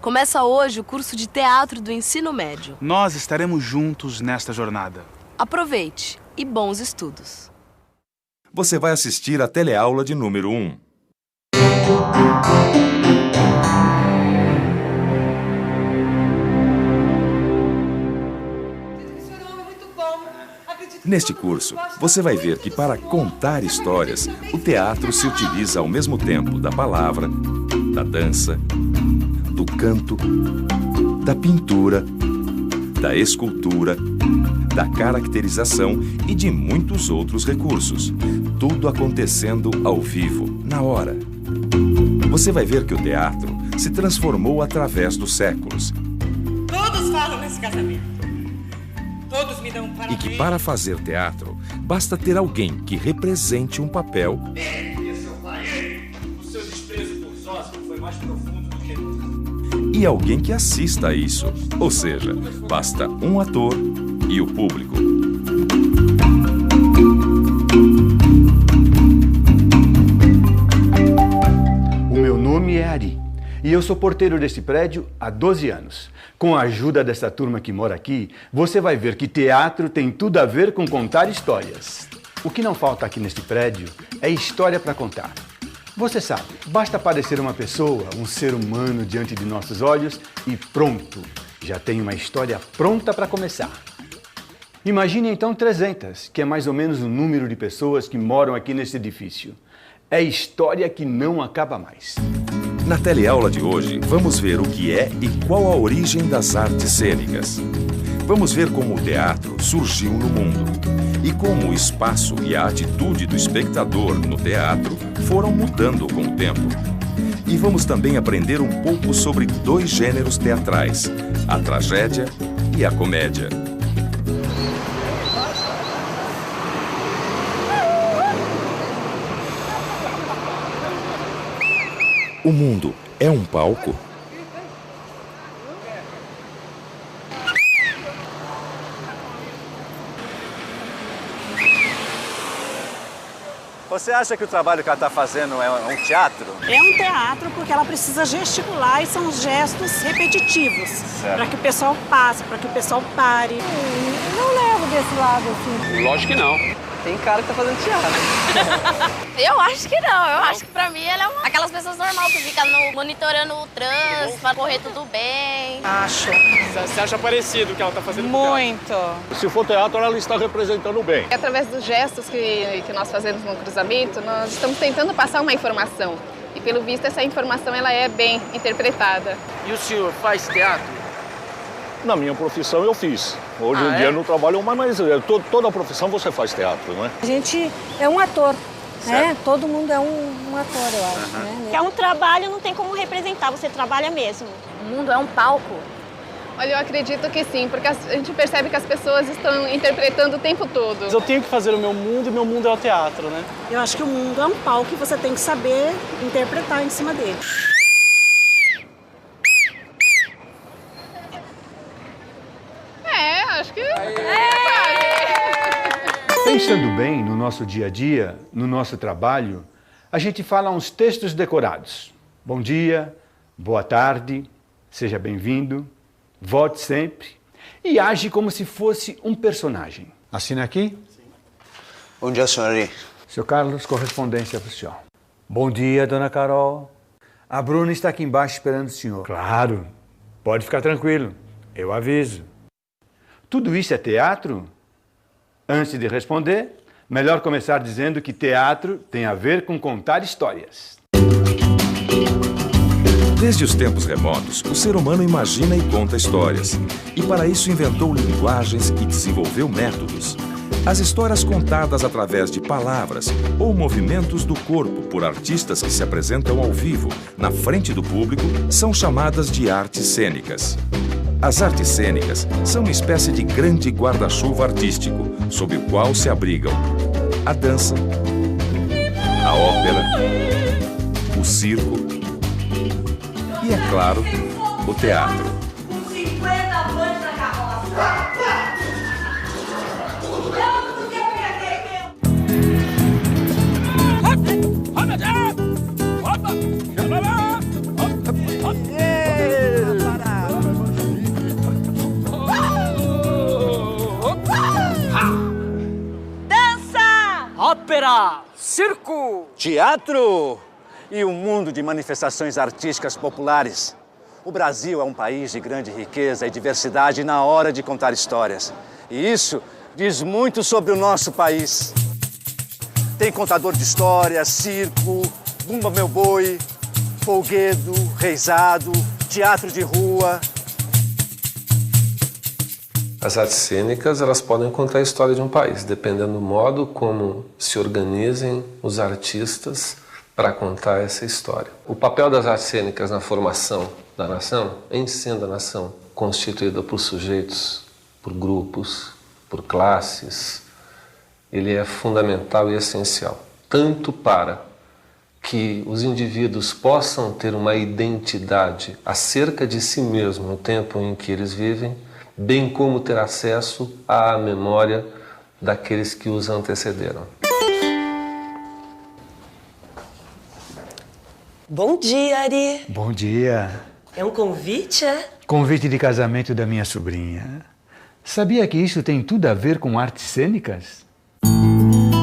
Começa hoje o curso de teatro do ensino médio. Nós estaremos juntos nesta jornada. Aproveite e bons estudos. Você vai assistir a teleaula de número 1. Neste curso, você vai ver que para contar histórias, o teatro se utiliza ao mesmo tempo da palavra, da dança, do canto, da pintura, da escultura, da caracterização e de muitos outros recursos. Tudo acontecendo ao vivo, na hora. Você vai ver que o teatro se transformou através dos séculos. Todos falam nesse casamento. Todos me dão parabéns. E que para fazer teatro, basta ter alguém que represente um papel. Seu pai, o seu desprezo por Zósimo foi mais profundo do que nunca. E alguém que assista a isso. Ou seja, basta um ator e o público. O meu nome é Ari e eu sou porteiro deste prédio há 12 anos. Com a ajuda dessa turma que mora aqui, você vai ver que teatro tem tudo a ver com contar histórias. O que não falta aqui neste prédio é história para contar. Você sabe, basta aparecer uma pessoa, um ser humano diante de nossos olhos e pronto, já tem uma história pronta para começar. Imagine então 300, que é mais ou menos o número de pessoas que moram aqui nesse edifício. É história que não acaba mais. Na teleaula de hoje, vamos ver o que é e qual a origem das artes cênicas. Vamos ver como o teatro surgiu no mundo e como o espaço e a atitude do espectador no teatro foram mudando com o tempo. E vamos também aprender um pouco sobre dois gêneros teatrais, a tragédia e a comédia. O mundo é um palco? Você acha que o trabalho que ela está fazendo é um teatro? É um teatro porque ela precisa gesticular e são gestos repetitivos. Para que o pessoal passe, para que o pessoal pare. Não levo desse lado assim. Lógico que não. Tem cara que tá fazendo teatro. Eu acho que não. Eu acho que pra mim ela é aquelas pessoas normais que ficam monitorando o trânsito, pra correr tudo bem. Acho. Você acha parecido o que ela tá fazendo? Muito. Se for teatro, ela está representando bem. Através dos gestos que nós fazemos no cruzamento, nós estamos tentando passar uma informação. E pelo visto essa informação ela é bem interpretada. E o senhor faz teatro? Na minha profissão eu fiz. Hoje em dia eu não trabalho mais, mas toda a profissão você faz teatro, não é? A gente é um ator, né? Todo mundo é um ator, eu acho. Né? É um trabalho, não tem como representar, você trabalha mesmo. O mundo é um palco. Olha, eu acredito que sim, porque a gente percebe que as pessoas estão interpretando o tempo todo. Eu tenho que fazer o meu mundo e meu mundo é o teatro, né? Eu acho que o mundo é um palco e você tem que saber interpretar em cima dele. Acho que Pensando bem no nosso dia a dia, no nosso trabalho, a gente fala uns textos decorados. Bom dia, boa tarde, seja bem-vindo, volte sempre e age como se fosse um personagem. Assina aqui? Sim. Bom dia, senhor. Seu Carlos, correspondência para o senhor. Bom dia, dona Carol. A Bruna está aqui embaixo esperando o senhor. Claro, pode ficar tranquilo, eu aviso. Tudo isso é teatro? Antes de responder, melhor começar dizendo que teatro tem a ver com contar histórias. Desde os tempos remotos, o ser humano imagina e conta histórias. E para isso inventou linguagens e desenvolveu métodos. As histórias contadas através de palavras ou movimentos do corpo por artistas que se apresentam ao vivo, na frente do público, são chamadas de artes cênicas. As artes cênicas são uma espécie de grande guarda-chuva artístico, sob o qual se abrigam a dança, a ópera, o circo e, é claro, o teatro. Com 50 anos na carroça. ópera, circo, teatro e um mundo de manifestações artísticas populares. O Brasil é um país de grande riqueza e diversidade na hora de contar histórias. E isso diz muito sobre o nosso país. Tem contador de histórias, circo, Bumba Meu Boi, folguedo, reizado, teatro de rua. As artes cênicas, elas podem contar a história de um país, dependendo do modo como se organizem os artistas para contar essa história. O papel das artes cênicas na formação da nação, em sendo a nação constituída por sujeitos, por grupos, por classes, ele é fundamental e essencial, tanto para que os indivíduos possam ter uma identidade acerca de si mesmo no tempo em que eles vivem, bem como ter acesso à memória daqueles que os antecederam. Bom dia, Ari. Bom dia. É um convite, é? Convite de casamento da minha sobrinha. Sabia que isso tem tudo a ver com artes cênicas?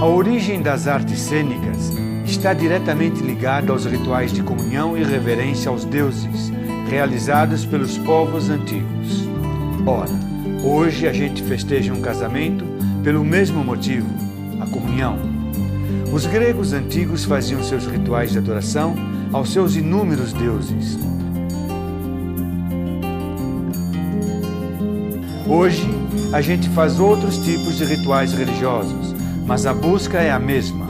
A origem das artes cênicas está diretamente ligada aos rituais de comunhão e reverência aos deuses, realizados pelos povos antigos. Ora, hoje a gente festeja um casamento pelo mesmo motivo, a comunhão. Os gregos antigos faziam seus rituais de adoração aos seus inúmeros deuses. Hoje, a gente faz outros tipos de rituais religiosos, mas a busca é a mesma: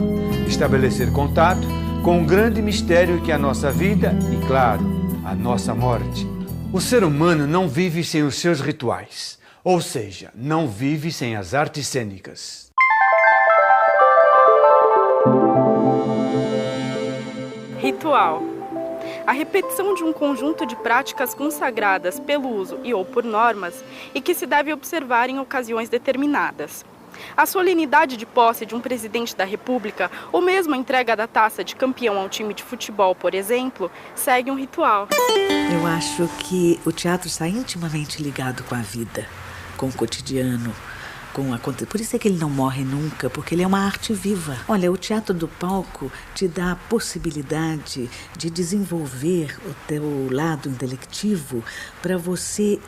estabelecer contato com o grande mistério que é a nossa vida e, claro, a nossa morte. O ser humano não vive sem os seus rituais, ou seja, não vive sem as artes cênicas. Ritual. A repetição de um conjunto de práticas consagradas pelo uso e ou por normas e que se deve observar em ocasiões determinadas. A solenidade de posse de um presidente da República ou mesmo a entrega da taça de campeão a um time de futebol, por exemplo, segue um ritual. Eu acho que o teatro está intimamente ligado com a vida, com o cotidiano, por isso é que ele não morre nunca, porque ele é uma arte viva. Olha, o teatro do palco te dá a possibilidade de desenvolver o teu lado intelectivo para você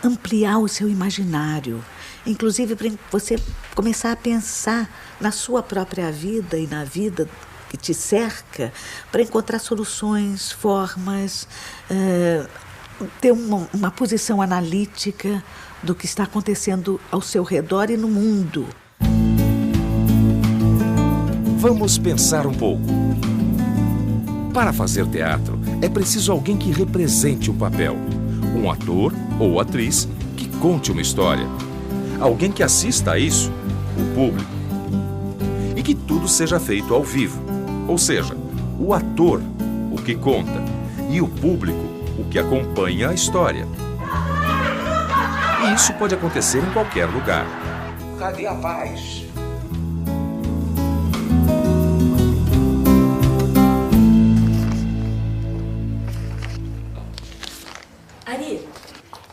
ampliar o seu imaginário. Inclusive para você começar a pensar na sua própria vida e na vida que te cerca, para encontrar soluções, formas, ter uma posição analítica do que está acontecendo ao seu redor e no mundo. Vamos pensar um pouco. Para fazer teatro, é preciso alguém que represente o papel. Um ator ou atriz que conte uma história. Alguém que assista a isso, o público. E que tudo seja feito ao vivo. Ou seja, o ator, o que conta, e o público, o que acompanha a história. E isso pode acontecer em qualquer lugar. Cadê a paz? Ari,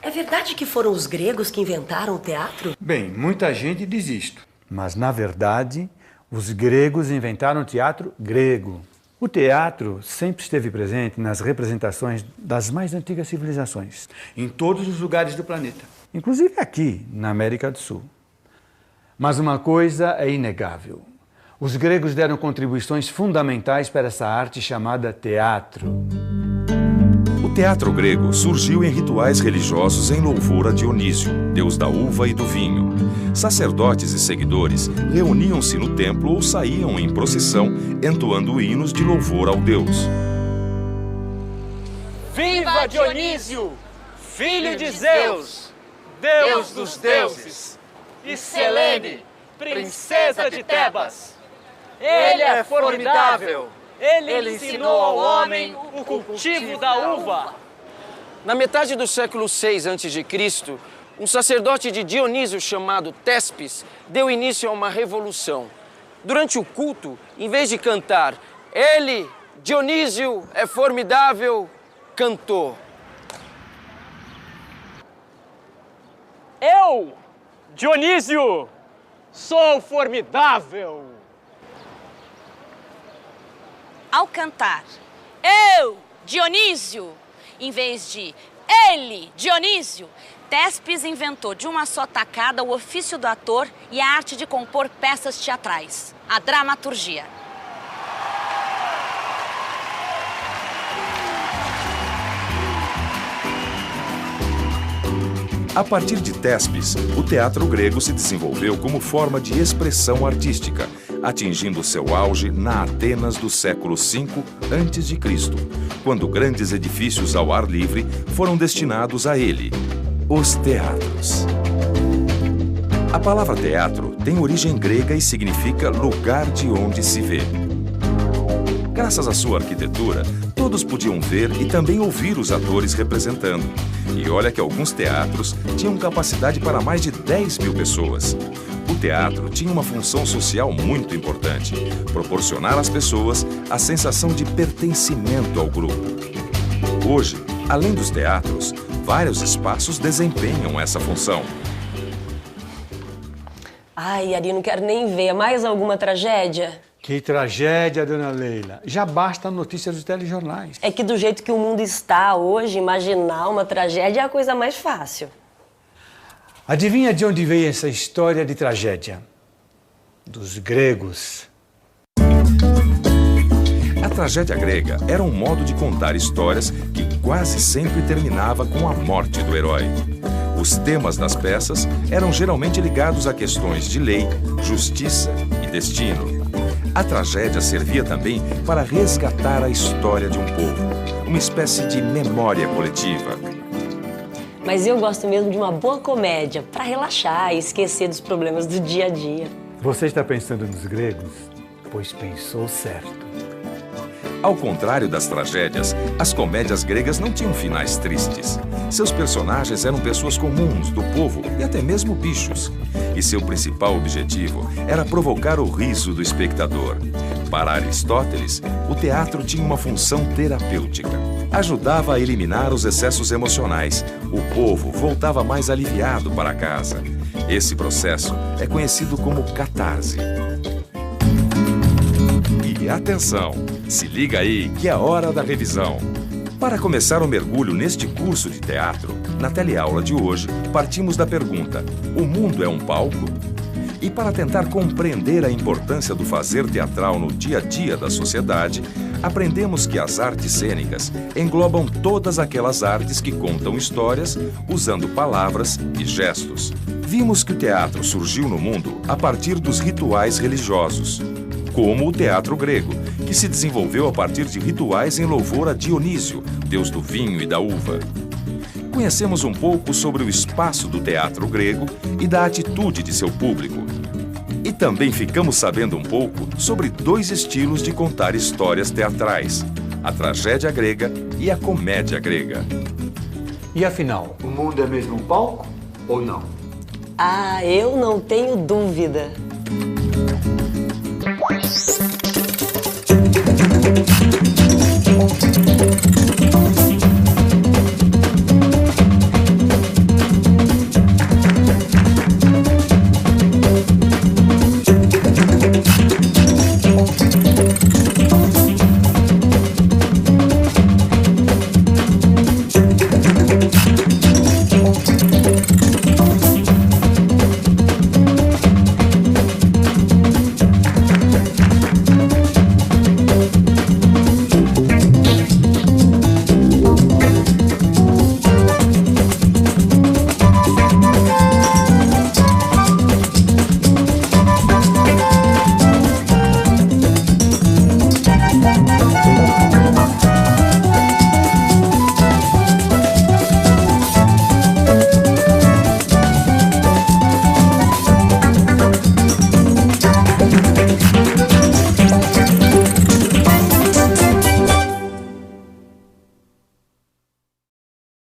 é verdade que foram os gregos que inventaram o teatro? Bem, muita gente diz isto. Mas, na verdade, os gregos inventaram o teatro grego. O teatro sempre esteve presente nas representações das mais antigas civilizações, em todos os lugares do planeta, inclusive aqui, na América do Sul. Mas uma coisa é inegável. Os gregos deram contribuições fundamentais para essa arte chamada teatro. O teatro grego surgiu em rituais religiosos em louvor a Dionísio, deus da uva e do vinho. Sacerdotes e seguidores reuniam-se no templo ou saíam em procissão, entoando hinos de louvor ao deus. Viva Dionísio, filho de Zeus, deus dos deuses, e Selene, princesa de Tebas. Ele é formidável. Ele ensinou ao homem o cultivo da uva. Na metade do século VI a.C., um sacerdote de Dionísio chamado Tespes deu início a uma revolução. Durante o culto, em vez de cantar "Ele, Dionísio, é formidável", cantou: Eu, Dionísio, Sou formidável! Ao cantar eu, Dionísio, em vez de ele, Dionísio, Tespes inventou de uma só tacada o ofício do ator e a arte de compor peças teatrais, a dramaturgia. A partir de Tespes, o teatro grego se desenvolveu como forma de expressão artística, atingindo seu auge na Atenas do século V a.C., quando grandes edifícios ao ar livre foram destinados a ele, os teatros. A palavra teatro tem origem grega e significa lugar de onde se vê. Graças à sua arquitetura, todos podiam ver e também ouvir os atores representando. E olha que alguns teatros tinham capacidade para mais de 10 mil pessoas. O teatro tinha uma função social muito importante: proporcionar às pessoas a sensação de pertencimento ao grupo. Hoje, além dos teatros, vários espaços desempenham essa função. Ai, Ari, não quero nem ver. Mais alguma tragédia? Que tragédia, dona Leila. Já basta a notícia dos telejornais. É que do jeito que o mundo está hoje, imaginar uma tragédia é a coisa mais fácil. Adivinha de onde veio essa história de tragédia? Dos gregos. A tragédia grega era um modo de contar histórias que quase sempre terminava com a morte do herói. Os temas das peças eram geralmente ligados a questões de lei, justiça e destino. A tragédia servia também para resgatar a história de um povo, uma espécie de memória coletiva. Mas eu gosto mesmo de uma boa comédia, para relaxar e esquecer dos problemas do dia a dia. Você está pensando nos gregos? Pois pensou certo. Ao contrário das tragédias, as comédias gregas não tinham finais tristes. Seus personagens eram pessoas comuns, do povo e até mesmo bichos. E seu principal objetivo era provocar o riso do espectador. Para Aristóteles, o teatro tinha uma função terapêutica. Ajudava a eliminar os excessos emocionais. O povo voltava mais aliviado para casa. Esse processo é conhecido como catarse. E atenção, se liga aí que é a hora da revisão. Para começar o mergulho neste curso de teatro, na teleaula de hoje, partimos da pergunta: o mundo é um palco? E para tentar compreender a importância do fazer teatral no dia a dia da sociedade, aprendemos que as artes cênicas englobam todas aquelas artes que contam histórias usando palavras e gestos. Vimos que o teatro surgiu no mundo a partir dos rituais religiosos, como o teatro grego, que se desenvolveu a partir de rituais em louvor a Dionísio, deus do vinho e da uva. Conhecemos um pouco sobre o espaço do teatro grego e da atitude de seu público. E também ficamos sabendo um pouco sobre dois estilos de contar histórias teatrais: a tragédia grega e a comédia grega. E afinal, o mundo é mesmo um palco ou não? Ah, eu não tenho dúvida.